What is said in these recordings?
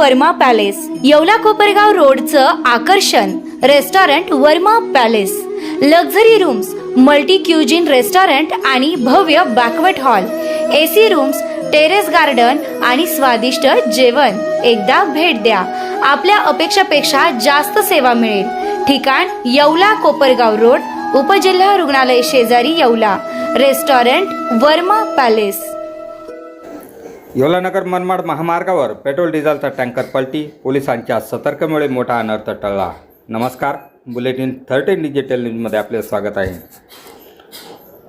Verma Palace, Yeola Kopargaon रोडचं आकर्षण restaurant Verma Palace, luxury rooms, multi cuisine restaurant आणि भव्य banquet hall, AC rooms, terrace garden आणि स्वादिष्ट जेवण. एकदा भेट द्या. आपल्या अपेक्षापेक्षा जास्त सेवा मिळेल. ठिकाण येवला कोपरगाव रोड, उपजिल्हा रुग्णालय शेजारी येवला. Restaurant Verma Palace. येवला नगर मनमाड महामार्गावर पेट्रोल डिझेलचा टँकर पलटी, पोलिसांच्या सतर्कतेमुळे मोठा अनर्थ टळला. नमस्कार, बुलेटिन 13 डिजिटल न्यूजमध्ये आपले स्वागत आहे.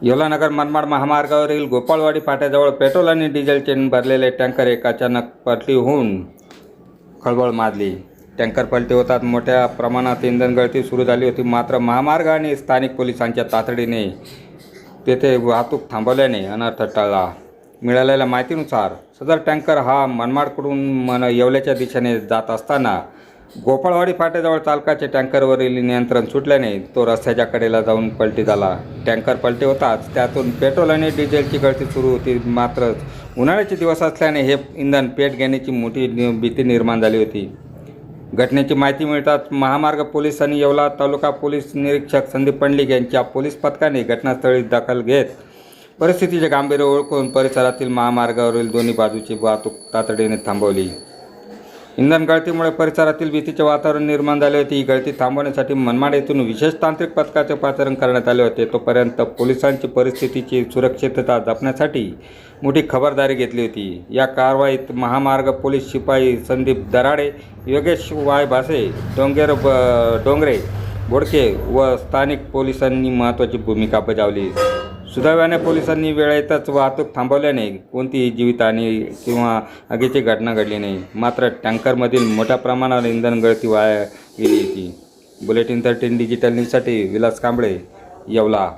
येवला नगर मनमाड महामार्गावरील गोपाळवाडी फाट्याजवळ पेट्रोल आणि डिझेलचे भरलेले टँकर एक अचानक पलटी होऊन खळबळ माजली. टँकर पलटी होतात मोठ्या प्रमाणात इंधन गळती सुरू झाली होती. मात्र महामार्ग आणि स्थानिक पोलिसांच्या तातडीने तेथे वाहतूक थांबवल्याने अनर्थ टळला. मिळालेल्या माहितीनुसार सदर टँकर हा मनमाडकडून येवल्याच्या दिशेने जात असताना गोपाळवाडी फाट्याजवळ चालकाचे टँकरवरील नियंत्रण सुटल्याने तो रस्त्याच्या कडेला जाऊन पलटी झाला. टँकर पलटी होताच त्यातून पेट्रोल आणि डिझेलची गळती सुरू होती. मात्र उन्हाळ्याचे दिवस असल्याने हे इंधन पेट घेण्याची मोठी भीती निर्माण झाली होती. घटनेची माहिती मिळताच महामार्ग पोलीस आणि येवला तालुका पोलीस निरीक्षक संदीप पंडलिक यांच्या पोलीस पथकाने घटनास्थळी दखल घेत परिस्थितीचे गांभीर्य ओळखून परिसरातील महामार्गावरील दोन्ही बाजूची वाहतूक तातडीने थांबवली. इंधन गळतीमुळे परिसरातील भीतीचे वातावरण निर्माण झाले होते. ही गळती थांबवण्यासाठी मनमाड येथून विशेष तांत्रिक पथकाचे पाचारण करण्यात आले होते. तोपर्यंत पोलिसांची परिस्थितीची सुरक्षितता जपण्यासाठी मोठी खबरदारी घेतली होती. या कारवाईत महामार्ग पोलीस शिपाई संदीप दराडे, योगेश वाय भासे, डोंगरे बोडके व स्थानिक पोलिसांनी महत्त्वाची भूमिका बजावली. सुदैवाने पोलिसांनी वेळेतच वाहतूक थांबवल्याने कोणतीही जीवितहानी किंवा आगीची घटना घडली नाही. मात्र टँकरमधील मोठ्या प्रमाणावर इंधन गळती वाया गेली होती. बुलेटिन 13 डिजिटल न्यूजसाठी विलास कांबळे, येवला.